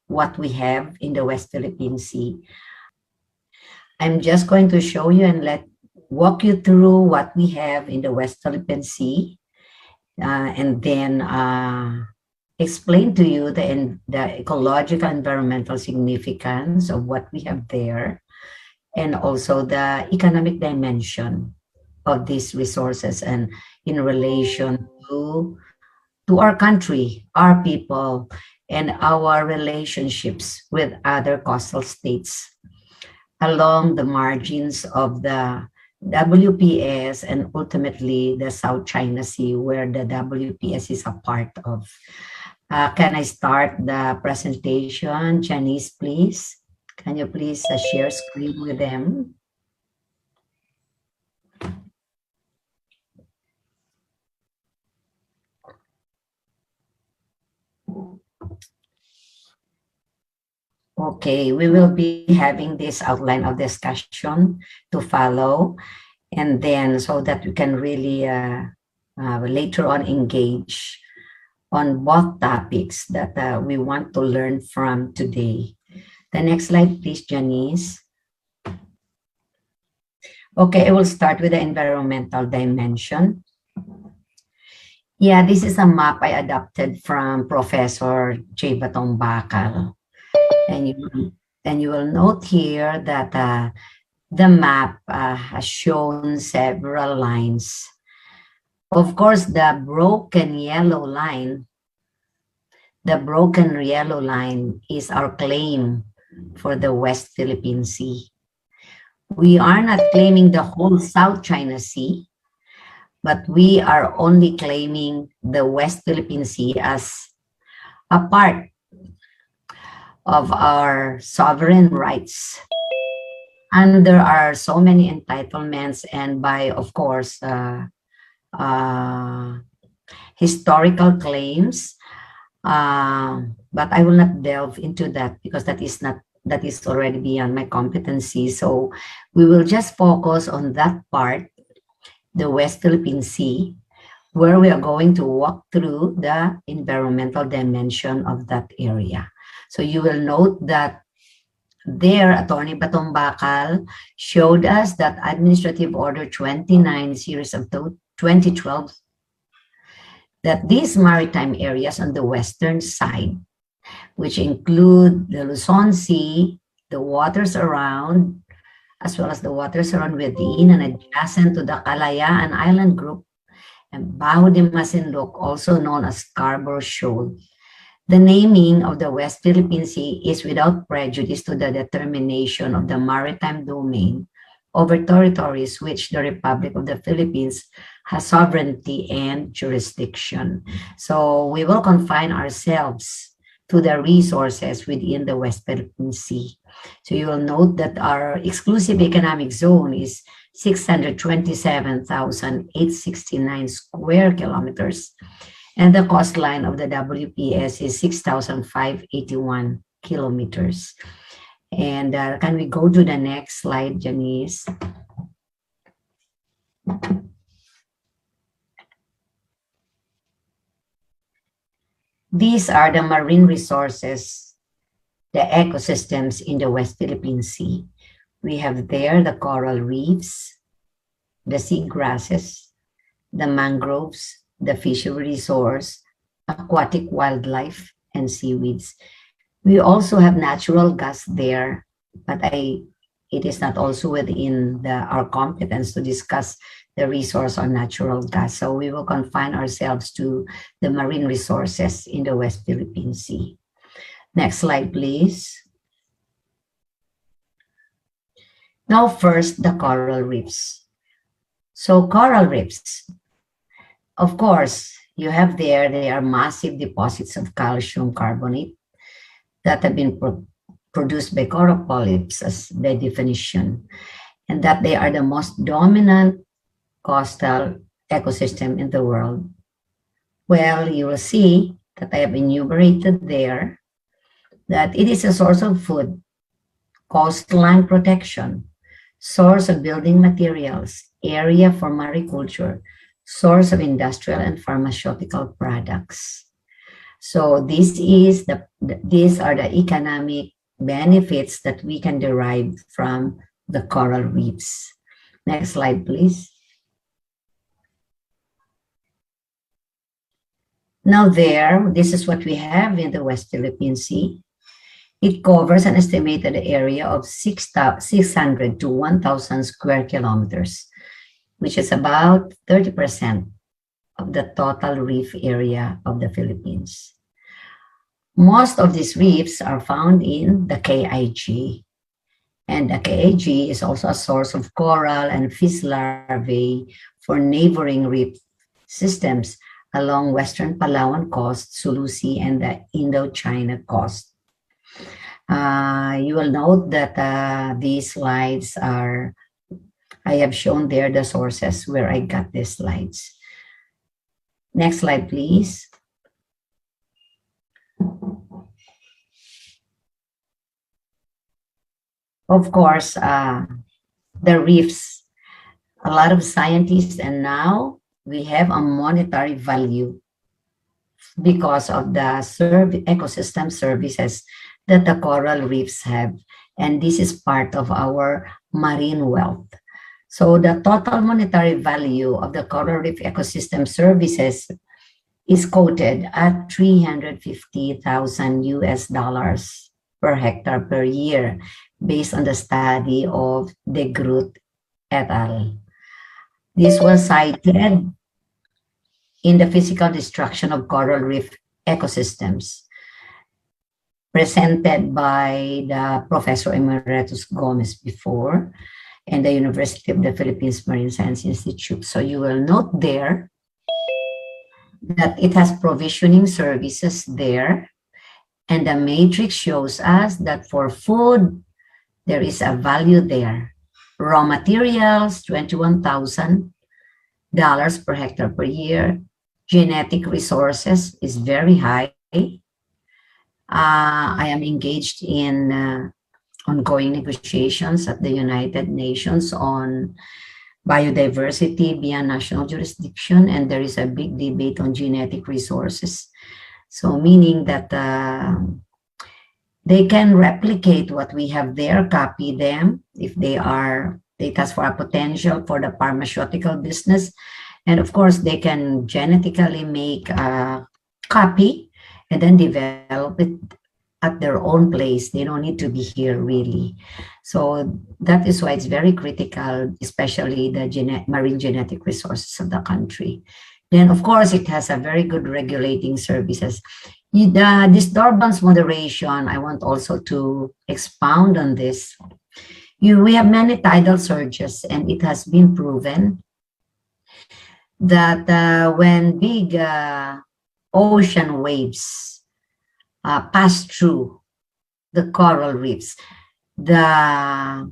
what we have in the West Philippine Sea. I'm just going to show you and walk you through what we have in the West Philippine Sea, and then explain to you the ecological environmental significance of what we have there, and also the economic dimension of these resources and in relation to our country, our people, and our relationships with other coastal states along the margins of the WPS and ultimately the South China Sea, where the WPS is a part of. Can I start the presentation? Janice, please. Can you please share screen with them? Okay, we will be having this outline of discussion to follow, and then so that we can really later on engage on both topics that we want to learn from today. The next slide, please, Janice. Okay, I will start with the environmental dimension. Yeah, this is a map I adopted from Professor J. Batong Bakal. And you will note here that the map has shown several lines. Of course, the broken yellow line is our claim for the West Philippine Sea. We are not claiming the whole South China Sea, but we are only claiming the West Philippine Sea as a part of our sovereign rights. And there are so many entitlements and by, of course, historical claims. But I will not delve into that because that is already beyond my competency. So we will just focus on that part, the West Philippine Sea, where we are going to walk through the environmental dimension of that area. So you will note that there, Attorney Batong Bakal showed us that Administrative Order 29, series of 2012, that these maritime areas on the western side, which include the Luzon Sea, the waters around, as well as the waters around within and adjacent to the Kalayaan Island Group, and Bajo de Masinloc, also known as Scarborough Shoal. The naming of the West Philippine Sea is without prejudice to the determination of the maritime domain over territories which the Republic of the Philippines has sovereignty and jurisdiction. So we will confine ourselves to the resources within the West Philippine Sea. So you will note that our exclusive economic zone is 627,869 square kilometers. And the coastline of the WPS is 6,581 kilometers. And can we go to the next slide, Janice? These are the marine resources, the ecosystems in the West Philippine Sea. We have there the coral reefs, the seagrasses, the mangroves, the fishery resource, aquatic wildlife, and seaweeds. We also have natural gas there, but it is not also within our competence to discuss the resource on natural gas. So we will confine ourselves to the marine resources in the West Philippine Sea. Next slide, please. Now first, the coral reefs. So coral reefs, of course, you have there, they are massive deposits of calcium carbonate that have been produced by coral polyps as by definition, and that they are the most dominant coastal ecosystem in the world. Well, you will see that I have enumerated there that it is a source of food, coastline protection, source of building materials, area for mariculture, source of industrial and pharmaceutical products. So these are the economic benefits that we can derive from the coral reefs. Next slide, please. Now this is what we have in the West Philippine Sea. It covers an estimated area of 600 to 1,000 square kilometers, which is about 30% of the total reef area of the Philippines. Most of these reefs are found in the KIG, and the KIG is also a source of coral and fish larvae for neighboring reef systems along Western Palawan coast, Sulu Sea, and the Indochina coast. You will note that these slides I have shown there the sources where I got these slides. Next slide, please. Of course, the reefs, a lot of scientists, and now we have a monetary value because of the ecosystem services that the coral reefs have. And this is part of our marine wealth. So the total monetary value of the coral reef ecosystem services is quoted at 350,000 US dollars per hectare per year, based on the study of De Groot et al. This was cited in the physical destruction of coral reef ecosystems, presented by the Professor Emeritus Gomez before, and the University of the Philippines Marine Science Institute. So you will note there that it has provisioning services there, and the matrix shows us that for food, there is a value there. Raw materials, $21,000 per hectare per year. Genetic resources is very high. I am engaged in ongoing negotiations at the United Nations on biodiversity beyond national jurisdiction, and there is a big debate on genetic resources. So meaning that they can replicate what we have there, copy them if they test for a potential for the pharmaceutical business. And of course, they can genetically make a copy and then develop it at their own place. They don't need to be here really. So that is why it's very critical, especially the marine genetic resources of the country. Then, of course, it has a very good regulating services. The disturbance moderation, I want also to expound on this. We have many tidal surges, and it has been proven that when big ocean waves pass through the coral reefs, the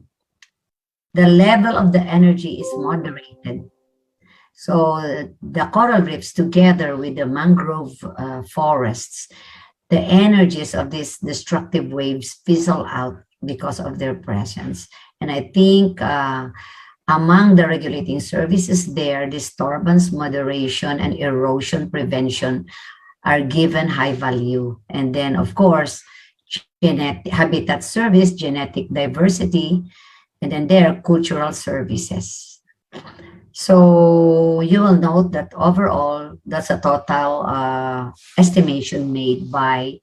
level of the energy is moderated. So the coral reefs, together with the mangrove forests, the energies of these destructive waves fizzle out because of their presence. And I think among the regulating services there, disturbance moderation and erosion prevention are given high value. And then, of course, habitat service, genetic diversity, and then there are cultural services. So you will note that overall, that's a total estimation made by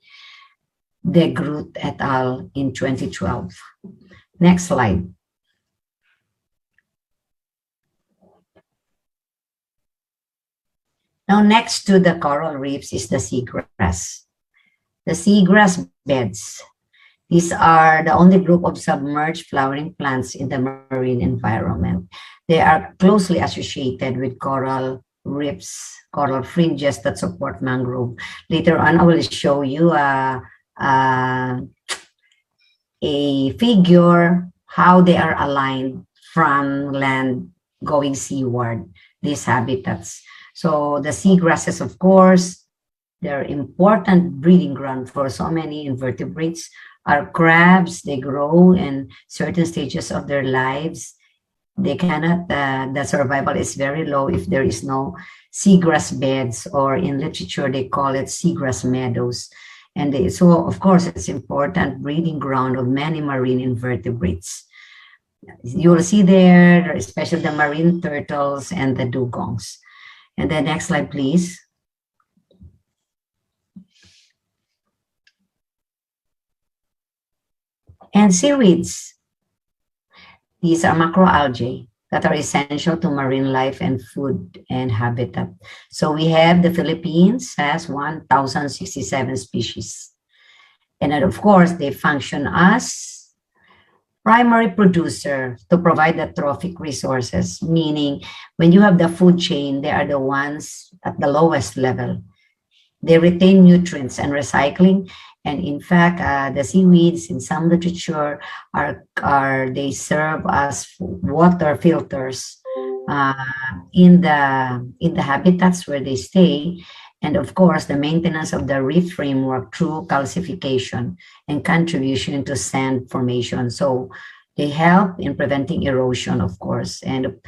De Groot et al. In 2012. Next slide. Now, next to the coral reefs is the seagrass. The seagrass beds. These are the only group of submerged flowering plants in the marine environment. They are closely associated with coral reefs, coral fringes that support mangrove. Later on, I will show you a figure how they are aligned from land going seaward, these habitats. So the seagrasses, of course, they're important breeding ground for so many invertebrates. Our crabs, they grow in certain stages of their lives. They cannot, the survival is very low if there is no seagrass beds, or in literature, they call it seagrass meadows. And so, of course, it's important breeding ground of many marine invertebrates. You will see there, especially the marine turtles and the dugongs. And the next slide, please. And seaweeds. These are macroalgae that are essential to marine life and food and habitat. So we have the Philippines has 1,067 species. And then of course, they function as primary producer to provide the trophic resources, meaning when you have the food chain, they are the ones at the lowest level. They retain nutrients and recycling. And in fact, the seaweeds in some literature they serve as water filters uh, in the habitats where they stay. And of course, the maintenance of the reef framework through calcification and contribution to sand formation. So they help in preventing erosion, of course. And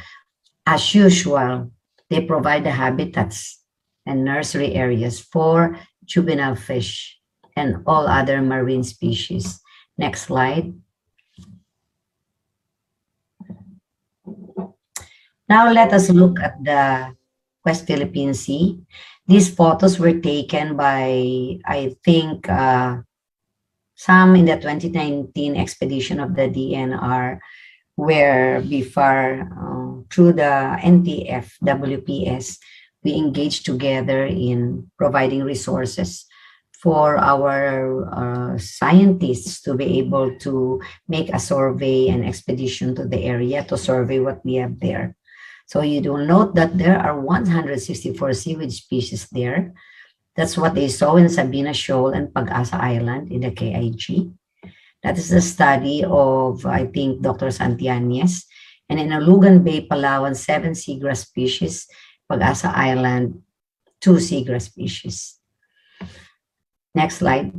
as usual, they provide the habitats and nursery areas for juvenile fish and all other marine species. Next slide. Now let us look at the West Philippine Sea. These photos were taken by, I think, some in the 2019 expedition of the DNR, where before, through the NTF WPS, we engaged together in providing resources for our scientists to be able to make a survey and expedition to the area to survey what we have there. So you will note that there are 164 seaweed species there. That's what they saw in Sabina Shoal and Pag-asa Island in the KIG. That is the study of, I think, Dr. Santianes. And in Alugan Bay, Palawan, 7 seagrass species, Pag-asa Island, 2 seagrass species. Next slide.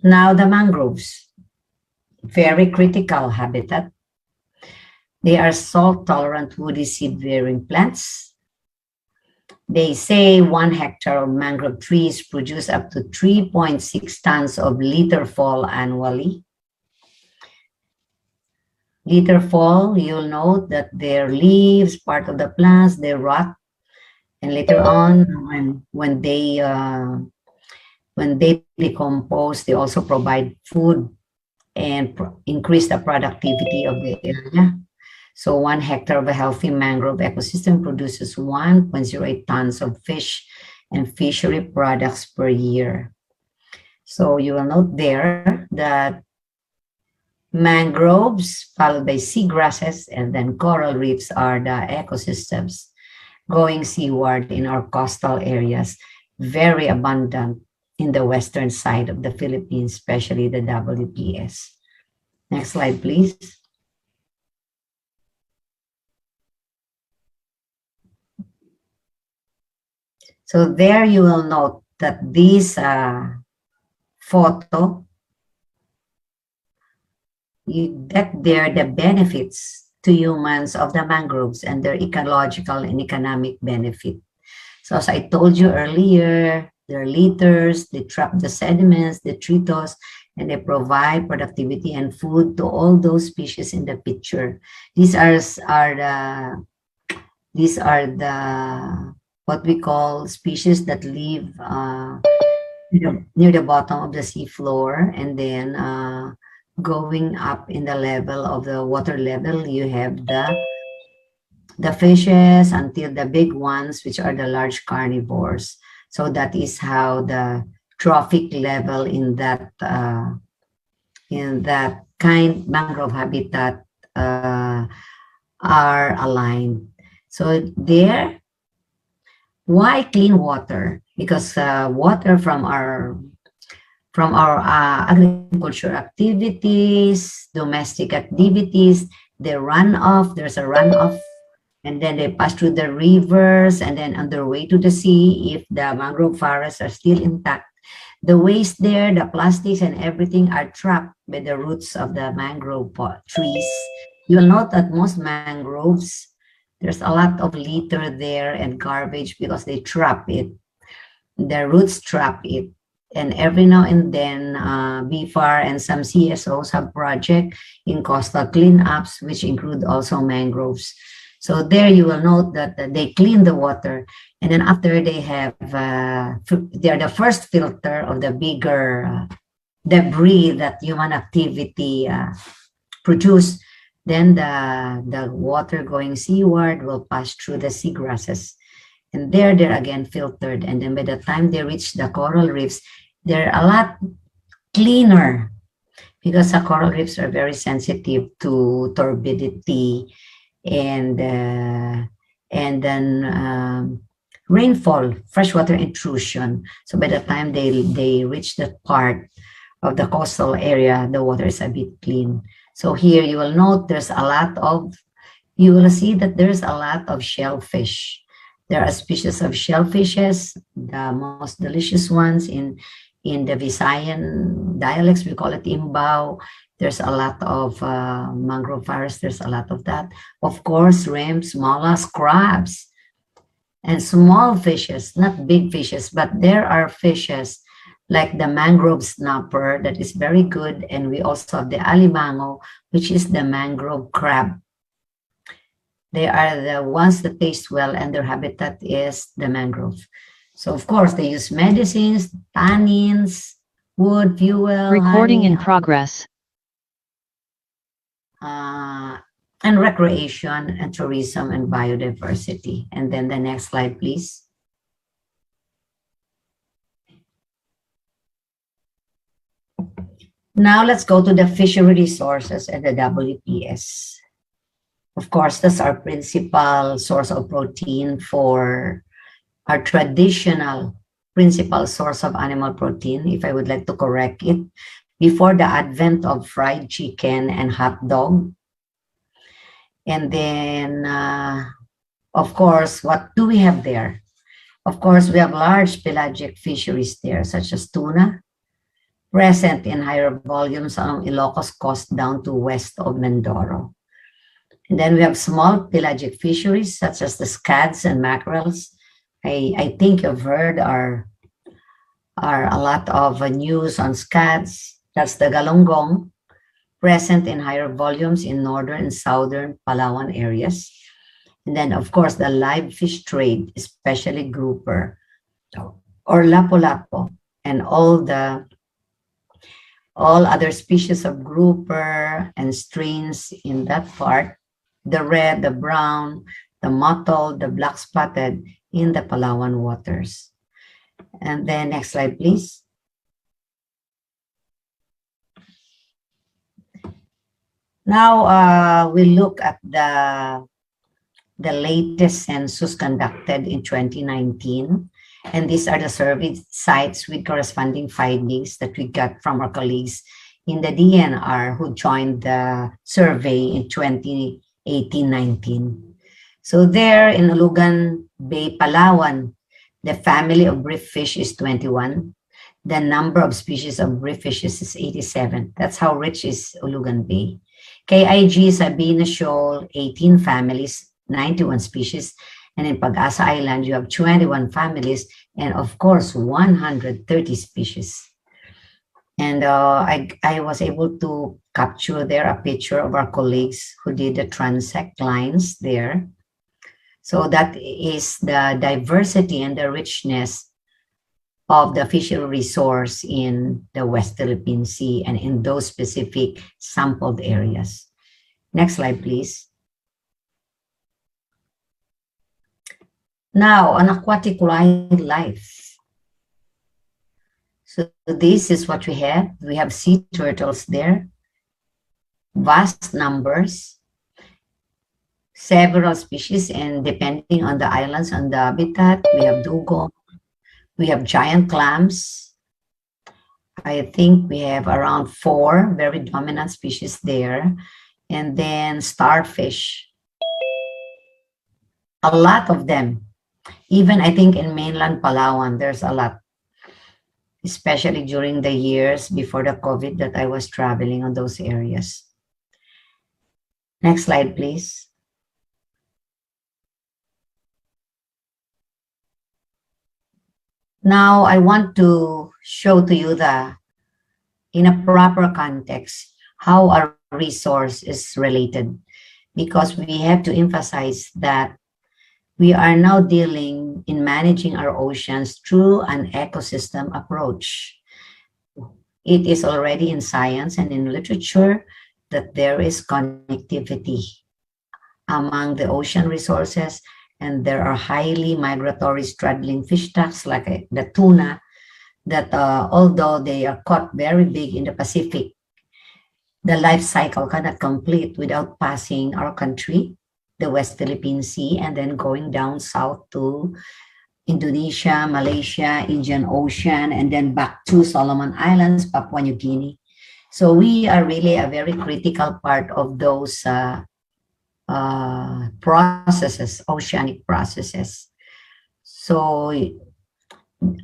Now the mangroves, very critical habitat. They are salt-tolerant woody seed-bearing plants. They say 1 hectare of mangrove trees produce up to 3.6 tons of litter fall annually. Litter fall, you'll note that their leaves, part of the plants, they rot. And later on, when they decompose, they also provide food and increase the productivity of the area. So 1 hectare of a healthy mangrove ecosystem produces 1.08 tons of fish and fishery products per year. So you will note there that mangroves, followed by seagrasses, and then coral reefs are the ecosystems going seaward in our coastal areas, very abundant in the western side of the Philippines, especially the WPS. Next slide, please. So there you will note that this photo, you get there the benefits to humans of the mangroves and their ecological and economic benefit. So as I told you earlier, they're litters, they trap the sediments, the detritus, and they provide productivity and food to all those species in the picture. These are the what we call species that live near the bottom of the sea floor, and then going up in the level of the water level, you have the fishes until the big ones, which are the large carnivores. So that is how the trophic level in that kind mangrove habitat are aligned. So there, why clean water? Because water from our agriculture activities, domestic activities, they run off. There's a runoff, and then they pass through the rivers, and then on their way to the sea, if the mangrove forests are still intact, the waste there, the plastics and everything are trapped by the roots of the mangrove trees. You'll note that most mangroves There's a lot of litter there and garbage because they trap it. The roots trap it. And every now and then, BFAR and some CSOs have project in coastal cleanups, which include also mangroves. So there you will note that they clean the water, and then after they have, they're the first filter of the bigger debris that human activity produce. Then the water going seaward will pass through the seagrasses, and there they're again filtered. And then by the time they reach the coral reefs, they're a lot cleaner because the coral reefs are very sensitive to turbidity and then rainfall, freshwater intrusion. So by the time they reach that part of the coastal area, the water is a bit clean. So here you will note there's a lot of, you will see that there's a lot of shellfish. There are species of shellfishes, the most delicious ones in the Visayan dialects, we call it imbaw. There's a lot of mangrove forests, there's a lot of that. Of course, shrimps, mollusks, crabs, and small fishes, not big fishes, but there are fishes like the mangrove snapper that is very good. And we also have the alimango, which is the mangrove crab. They are the ones that taste well, and their habitat is the mangrove. So of course, they use medicines, tannins, wood, fuel, Recording honey, in progress. and recreation and tourism and biodiversity. And then the next slide, please. Now let's go to the fishery resources and the WPS. Of course, that's our principal source of protein for our traditional principal source of animal protein, if I would like to correct it, before the advent of fried chicken and hot dog. And then, of course, what do we have there? Of course, we have large pelagic fisheries there, such as tuna, present in higher volumes along Ilocos Coast down to west of Mindoro. And then we have small pelagic fisheries, such as the scads and mackerels. I think you've heard are a lot of news on scads. That's the galunggong, present in higher volumes in northern and southern Palawan areas. And then, of course, the live fish trade, especially grouper or lapu-lapu, and all other species of grouper and strains in that part, the red, the brown, the mottled, the black spotted in the Palawan waters. And then next slide, please. Now we look at the latest census conducted in 2019. And these are the survey sites with corresponding findings that we got from our colleagues in the DNR who joined the survey in 2018-19. So there in Ulugan Bay, Palawan, the family of reef fish is 21. The number of species of reef fishes is 87. That's how rich is Ulugan Bay. KIG Sabina Shoal, 18 families, 91 species. And in Pag-asa Island, you have 21 families and, of course, 130 species. And I was able to capture there a picture of our colleagues who did the transect lines there. So that is the diversity and the richness of the fishery resource in the West Philippine Sea and in those specific sampled areas. Next slide, please. Now, on aquatic wildlife. So this is what we have. We have sea turtles there, vast numbers, several species, and depending on the islands and the habitat, we have dugong, we have giant clams. I think we have around 4 very dominant species there. And then starfish, a lot of them. Even I think in mainland Palawan, there's a lot, especially during the years before the COVID that I was traveling on those areas. Next slide, please. Now, I want to show to you in a proper context, how a resource is related, because we have to emphasize that we are now dealing in managing our oceans through an ecosystem approach. It is already in science and in literature that there is connectivity among the ocean resources, and there are highly migratory straddling fish stocks like the tuna that although they are caught very big in the Pacific, the life cycle cannot complete without passing our country, the West Philippine Sea, and then going down south to Indonesia, Malaysia, Indian Ocean, and then back to Solomon Islands, Papua New Guinea. So we are really a very critical part of those processes, oceanic processes. So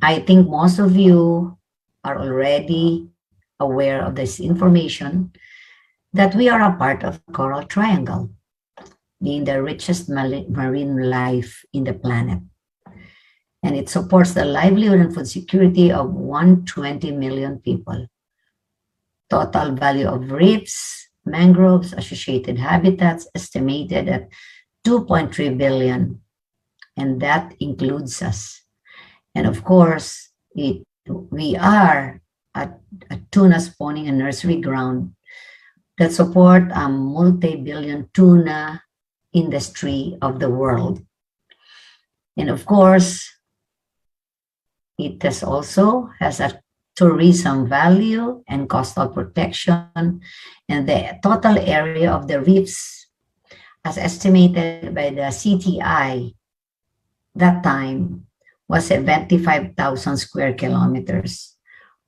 I think most of you are already aware of this information, that we are a part of the Coral Triangle, being the richest marine life in the planet. And it supports the livelihood and food security of 120 million people. Total value of reefs, mangroves, associated habitats estimated at 2.3 billion, and that includes us. And of course, we are a tuna spawning and nursery ground that support a multi-billion tuna industry of the world. And of course, it has a tourism value and coastal protection, and the total area of the reefs, as estimated by the CTI that time, was 75,000 square kilometers,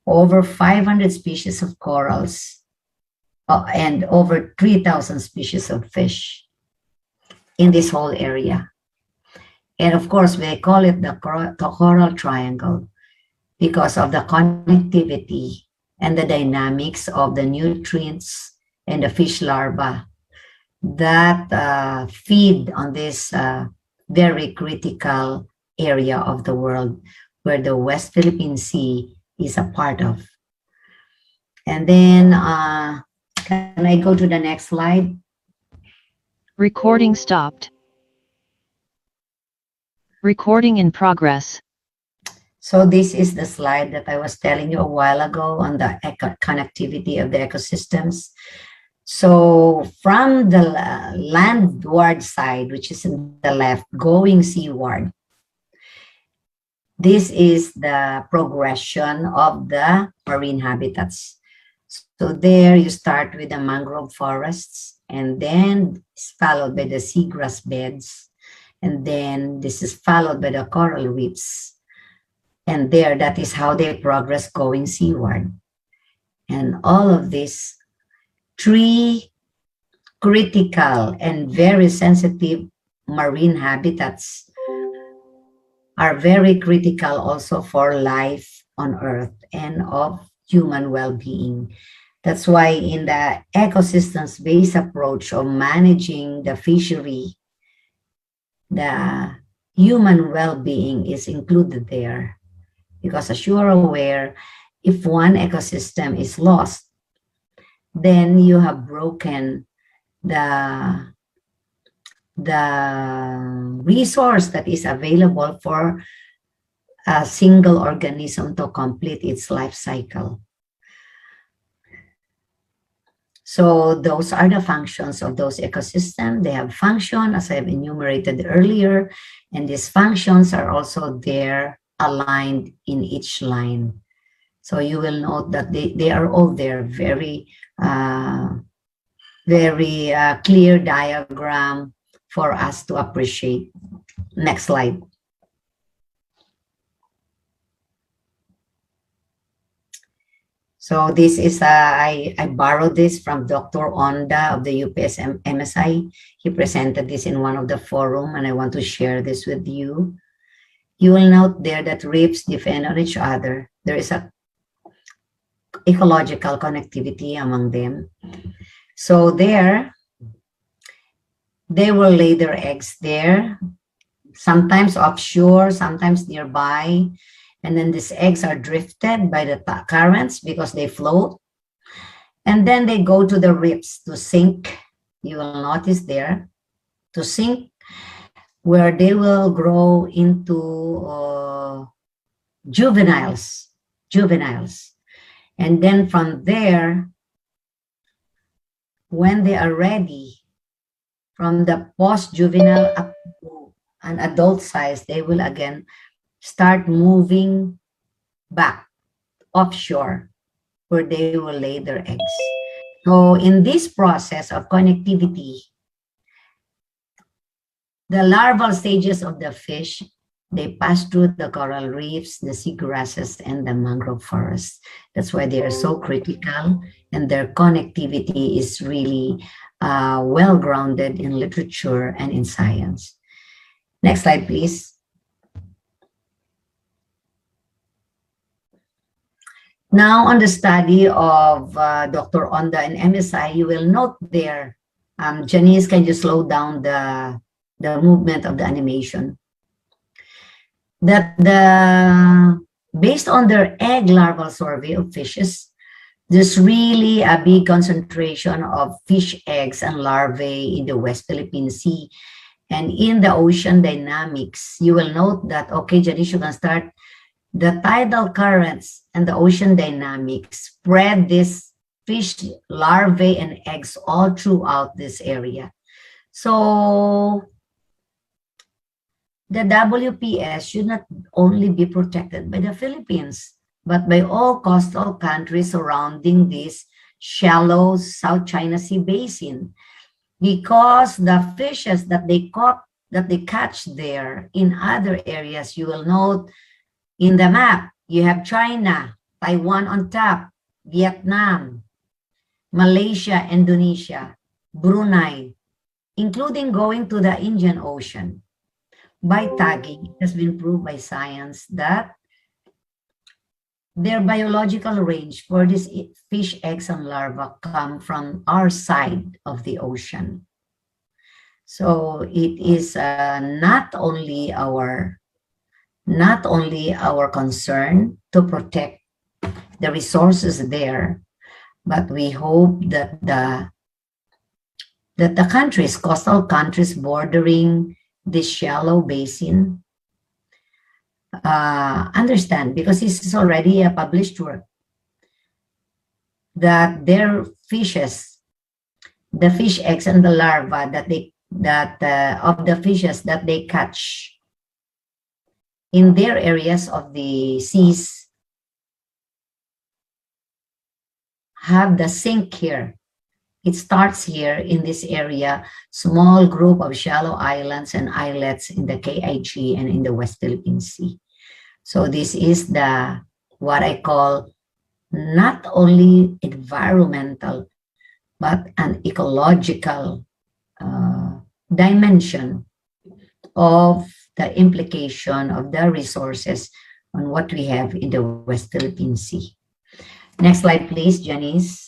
over 500 species of corals, and over 3,000 species of fish in this whole area. And of course, we call it the Coral Triangle because of the connectivity and the dynamics of the nutrients and the fish larvae that feed on this very critical area of the world where the West Philippine Sea is a part of. And then, can I go to the next slide? Recording stopped. Recording in progress. So this is the slide that I was telling you a while ago on the connectivity of the ecosystems. So from the landward side, which is in the left, going seaward, this is the progression of the marine habitats. So there you start with the mangrove forests, and then it's followed by the seagrass beds, and then this is followed by the coral reefs. And there, that is how they progress going seaward. And all of these three critical and very sensitive marine habitats are very critical also for life on Earth and of human well-being. That's why in the ecosystems-based approach of managing the fishery, the human well-being is included there. Because as you are aware, if one ecosystem is lost, then you have broken the resource that is available for a single organism to complete its life cycle. So those are the functions of those ecosystems. They have function, as I've enumerated earlier, and these functions are also there aligned in each line. So you will note that they are all there, very clear diagram for us to appreciate. Next slide. So this is, I borrowed this from Dr. Onda of the UPS M.SC. He presented this in one of the forum, and I want to share this with you. You will note there that reefs depend on each other. There is a ecological connectivity among them. So there, they will lay their eggs there, sometimes offshore, sometimes nearby. And then these eggs are drifted by the currents because they float. And then they go to the reefs to sink. You will notice there, to sink, where they will grow into juveniles. Juveniles. And then from there, when they are ready, from the post-juvenile up to an adult size, they will again start moving back offshore where they will lay their eggs. So in this process of connectivity, the larval stages of the fish, they pass through the coral reefs, the seagrasses, and the mangrove forests. That's why they are so critical, and their connectivity is really well grounded in literature and in science. Next slide, please. Now, on the study of Dr. Onda and MSI, you will note there, Janice, can you slow down the movement of the animation? That based on their egg larval survey of fishes, there's really a big concentration of fish eggs and larvae in the West Philippine Sea. And in the ocean dynamics, you will note that, okay, Janice, you can start. The tidal currents and the ocean dynamics spread these fish larvae and eggs all throughout this area. So the WPS should not only be protected by the Philippines, but by all coastal countries surrounding this shallow South China Sea basin, because the fishes that they catch there in other areas, you will note in the map, you have China, Taiwan on top, Vietnam, Malaysia, Indonesia, Brunei, including going to the Indian Ocean. By tagging, it has been proved by science that their biological range for these fish eggs and larvae come from our side of the ocean. So it is not only our concern to protect the resources there, but we hope that the countries, coastal countries bordering this shallow basin, understand, because this is already a published work, that their fishes, the fish eggs and the larvae of the fishes that they catch in their areas of the seas have the sink here. It starts here in this area, small group of shallow islands and islets in the KIG and in the West Philippine Sea. So this is what I call not only environmental, but an ecological dimension of the implication of the resources on what we have in the West Philippine Sea. Next slide, please, Janice.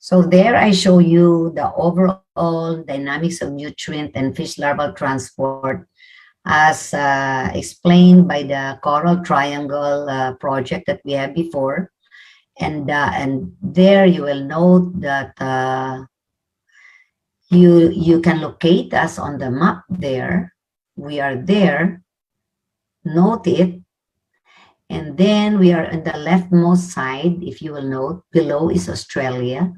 So there I show you the overall dynamics of nutrient and fish larval transport as explained by the Coral Triangle project that we had before. And there you will note that you can locate us on the map there. We are there, note it. And then we are on the leftmost side, if you will note, below is Australia.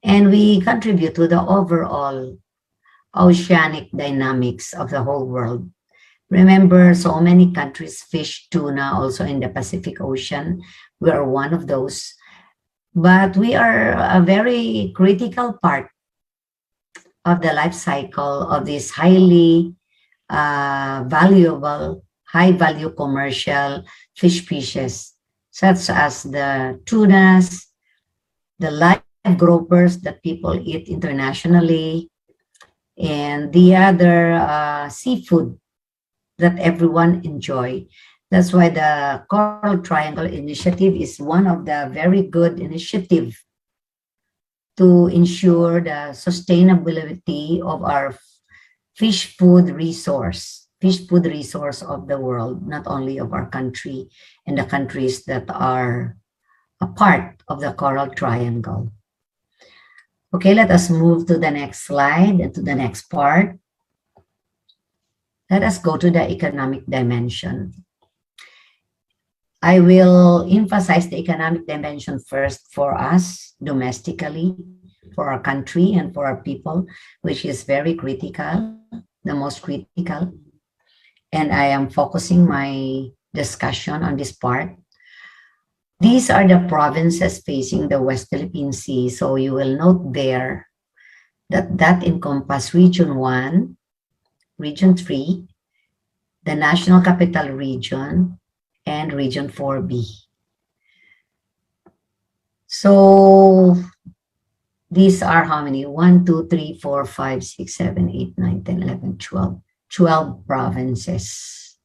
And we contribute to the overall oceanic dynamics of the whole world. Remember, so many countries fish tuna also in the Pacific Ocean. We are one of those. But we are a very critical part of the life cycle of these highly valuable, high-value commercial fish species, such as the tunas, the live gropers that people eat internationally, and the other seafood that everyone enjoy. That's why the Coral Triangle Initiative is one of the very good initiatives to ensure the sustainability of our fish food resource fish food resource of the world, not only of our country and the countries that are a part of the Coral Triangle. Okay, let us move to the next slide and to the next part. Let us go to the economic dimension. I will emphasize the economic dimension first for us domestically, for our country and for our people, which is very critical, the most critical. And I am focusing my discussion on this part. These are the provinces facing the West Philippine Sea. So you will note there that encompass Region 1, Region 3, the National Capital Region, and Region 4B. So these are how many? 1, 2, 3, 4, 5, 6, 7, 8, 9, 10, 11, 12. 12 provinces.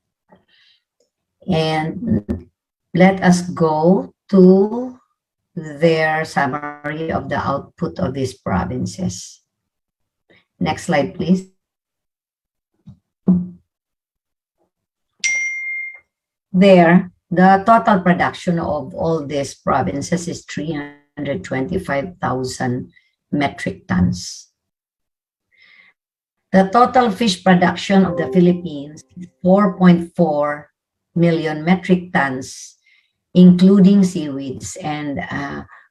And let us go to their summary of the output of these provinces. Next slide, please. There, the total production of all these provinces is 325,000 metric tons. The total fish production of the Philippines is 4.4 million metric tons, including seaweeds. And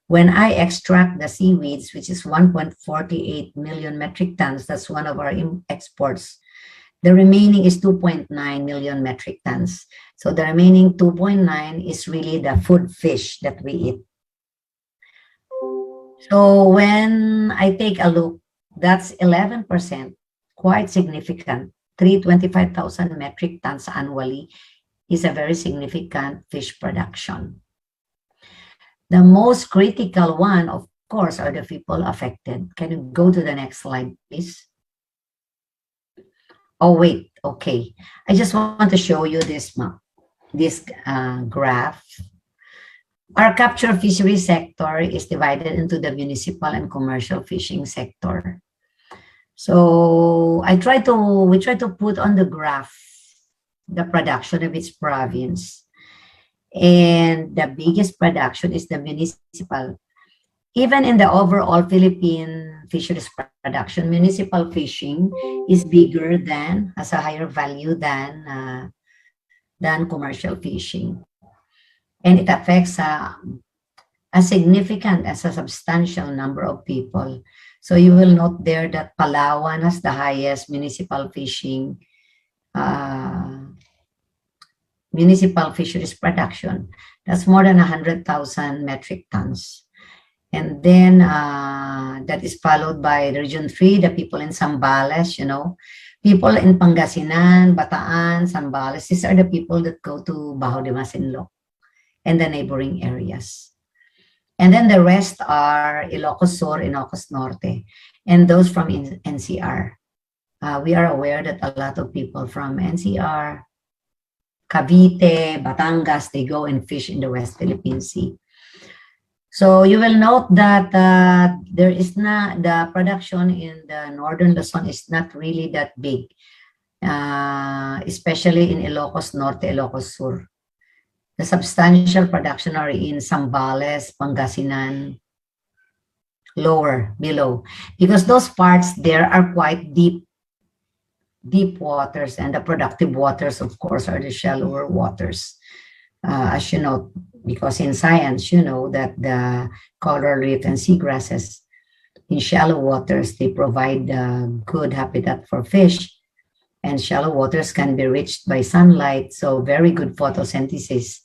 when I extract the seaweeds, which is 1.48 million metric tons, that's one of our exports, the remaining is 2.9 million metric tons. So the remaining 2.9 is really the food fish that we eat. So when I take a look, that's 11%, quite significant. 325,000 metric tons annually is a very significant fish production. The most critical one, of course, are the people affected. Can you go to the next slide, please? Oh, wait, okay. I just want to show you this map, this graph. Our capture fishery sector is divided into the municipal and commercial fishing sector. So we try to put on the graph the production of each province. And the biggest production is the municipal. Even in the overall Philippine fisheries production, municipal fishing is bigger than, has a higher value than commercial fishing. And it affects a significant, as a substantial number of people. So you will note there that Palawan has the highest municipal fishing, municipal fisheries production. That's more than 100,000 metric tons. And then that is followed by Region 3, the people in Zambales, people in Pangasinan, Bataan, Zambales. These are the people that go to Bajo de Masinloc and the neighboring areas. And then the rest are Ilocos Sur, Ilocos Norte, and those from NCR. We are aware that a lot of people from NCR, Cavite, Batangas, they go and fish in the West Philippine Sea. So you will note that there is not, the production in the northern Luzon is not really that big, especially in Ilocos Norte, Ilocos Sur. The substantial production are in Zambales, Pangasinan, below, because those parts there are quite deep waters, and the productive waters, of course, are the shallower waters. As you know, because in science, you know that the coral reef and seagrasses in shallow waters, they provide good habitat for fish, and shallow waters can be reached by sunlight. So very good photosynthesis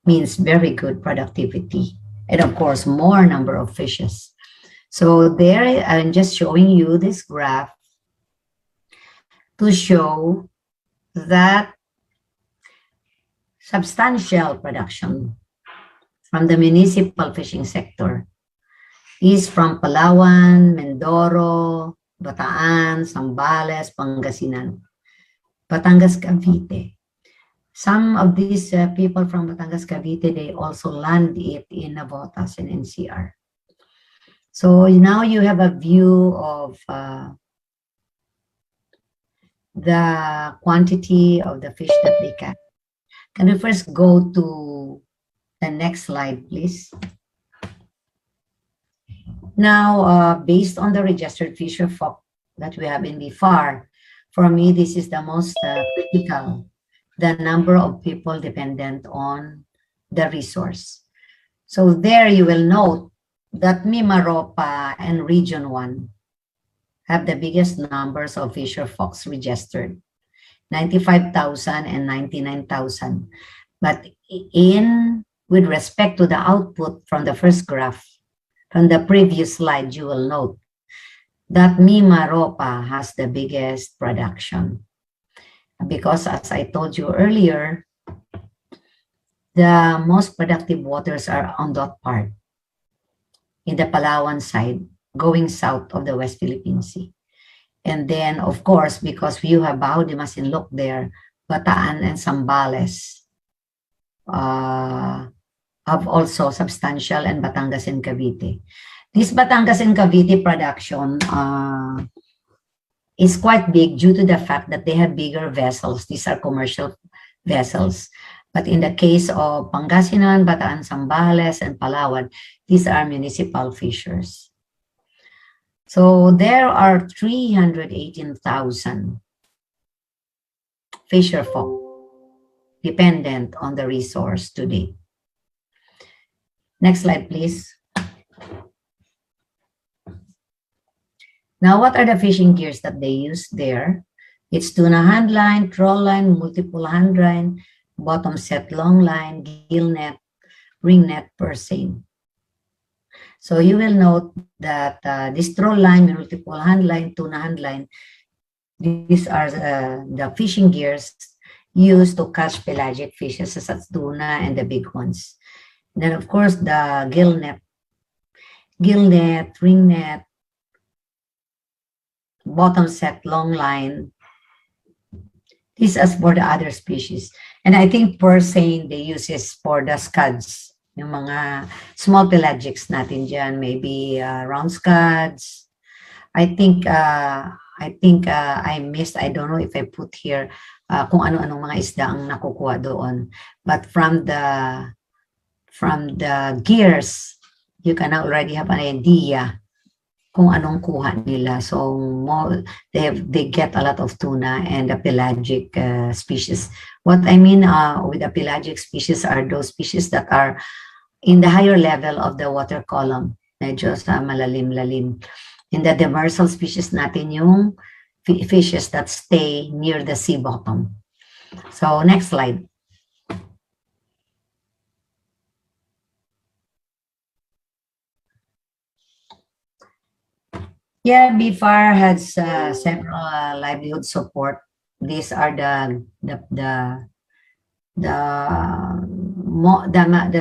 means very good productivity, and of course, more number of fishes. So there, I'm just showing you this graph to show that substantial production from the municipal fishing sector is from Palawan, Mindoro, Bataan, Zambales, Pangasinan, Batangas, Cavite. Some of these people from Batangas, Cavite, they also land it in Navotas and NCR. So now you have a view of the quantity of the fish that they catch. Can we first go to the next slide, please? Now, based on the registered fisher folk that we have in the FAR, for me, this is the most critical, the number of people dependent on the resource. So there you will note that Mimaropa and Region 1 have the biggest numbers of fisher folks registered, 95,000 and 99,000. But with respect to the output from the first graph, from the previous slide, you will note that Mimaropa has the biggest production. Because as I told you earlier, the most productive waters are on that part, in the Palawan side, going south of the West Philippine Sea. And then, of course, because you have Baho de Masinloc there, Bataan and Zambales have also substantial, and Batangas and Cavite. This Batangas and Cavite production is quite big due to the fact that they have bigger vessels. These are commercial vessels. But in the case of Pangasinan, Bataan, Zambales, and Palawan, these are municipal fishers. So there are 318,000 fisher folk dependent on the resource today. Next slide, please. Now, what are the fishing gears that they use there? It's tuna hand line, trawl line, multiple hand line, bottom set long line, gill net, ring net per seine. So you will note that this trawl line, multiple hand line, tuna hand line, these are the fishing gears used to catch pelagic fishes such as tuna and the big ones. And then, of course, the gill net, ring net, bottom set long line. This is for the other species. And I think per seine they use is for the scuds, yung mga small pelagics natin dyan, maybe round scuds. I think I missed, I don't know if I put here kung ano-anong mga isda ang nakukuha doon. But from the gears, you can already have an idea kung anong kuha nila. So they get a lot of tuna and the pelagic species. What I mean with the pelagic species are those species that are in the higher level of the water column. Medyo sa malalim-lalim. In the demersal species natin yung fishes that stay near the sea bottom. So next slide. Yeah, BFAR has several livelihood support. These are the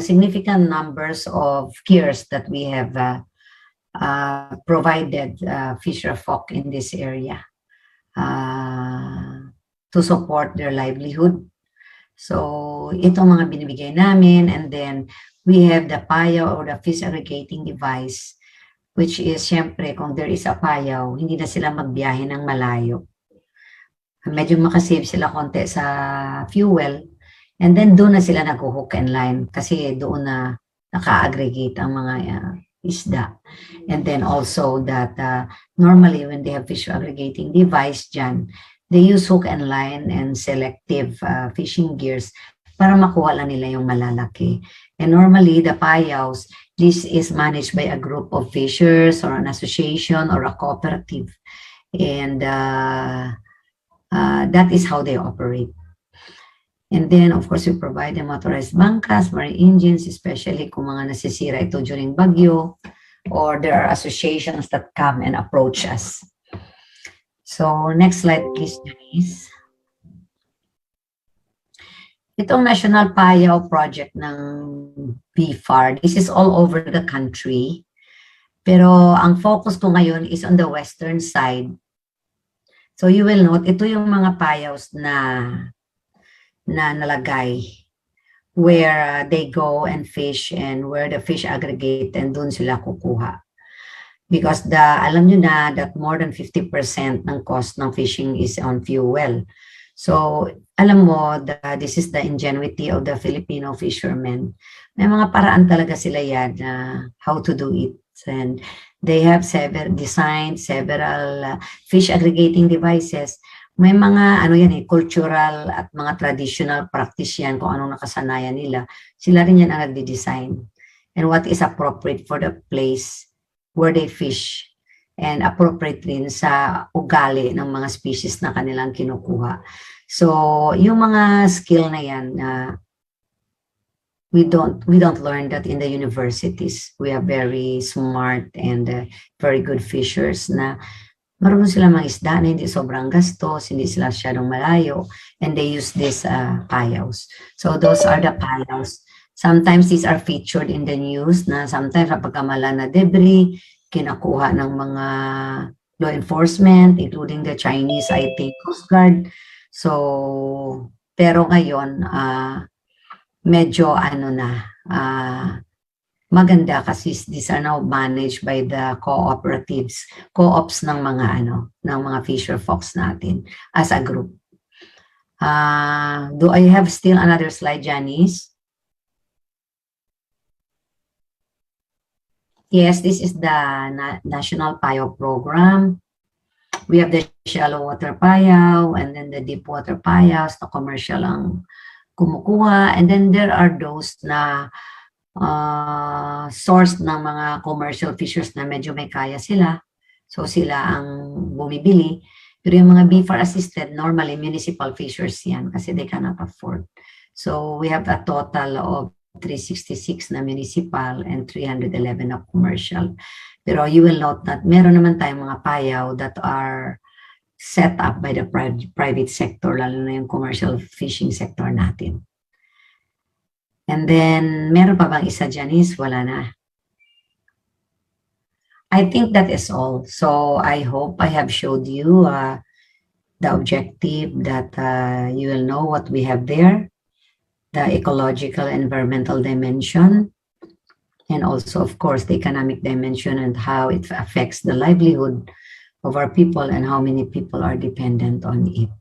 significant numbers of gears that we have provided fisher folk in this area to support their livelihood. So itong mga binibigay namin, and then we have the payaw or the fish aggregating device, which is, syempre, kung there is a payaw, hindi na sila magbiyahe ng malayo. Medyo makasave sila konti sa fuel, and then doon na sila nag-hook and line kasi doon na naka-aggregate ang mga isda. And then also that normally when they have fish aggregating device dyan, they use hook and line and selective fishing gears para makuha lang nila yung malalaki. And normally the payaws, this is managed by a group of fishers or an association or a cooperative. And that is how they operate. And then, of course, we provide them motorized bangkas, marine engines, especially kung mga nasisira ito during bagyo, or there are associations that come and approach us. So, next slide, please, Janice. Itong National Payaw Project ng BFAR, this is all over the country. Pero ang focus ko ngayon is on the western side. So you will note, ito yung mga payaws na nalagay where they go and fish and where the fish aggregate and dun sila kukuha. Because alam nyo na that more than 50% ng cost ng fishing is on fuel. So, alam mo, this is the ingenuity of the Filipino fishermen. May mga paraan talaga sila yan na how to do it. And they have designed several fish aggregating devices. May mga cultural at mga traditional practice yan kung anong nakasanayan nila. Sila rin yan ang nagde-design. And what is appropriate for the place where they fish and appropriate rin sa ugali ng mga species na kanilang kinukuha. So, yung mga skill na yan, we don't learn that in the universities. We are very smart and very good fishers na marunong sila mangisda na hindi sobrang gastos, hindi sila masyadong malayo, and they use these payaws. So, those are the payaws. Sometimes these are featured in the news na sometimes napagkamala na debris, kinakuha ng mga law enforcement, including the Chinese, I think, Coast Guard. So, pero ngayon, medyo maganda kasi these are now managed by the cooperatives, co-ops ng mga fisher folks natin as a group. Do I have still another slide, Janice? Yes, this is the National Payaw Program. We have the shallow water payaw and then the deep water payaws, na commercial ang kumukuha. And then there are those na source ng mga commercial fishers na medyo may kaya sila. So sila ang bumibili. Pero yung mga BFAR assisted, normally municipal fishers yan kasi they cannot afford. So we have a total of 366 na municipal and 311 na commercial. Pero you will note that meron naman tayong mga payaw that are set up by the private sector, lalo na yung commercial fishing sector natin. And then, meron pa bang isa, Janice? Wala na. I think that is all. So, I hope I have showed you the objective that you will know what we have there, the ecological environmental dimension, and also, of course, the economic dimension and how it affects the livelihood of our people and how many people are dependent on it.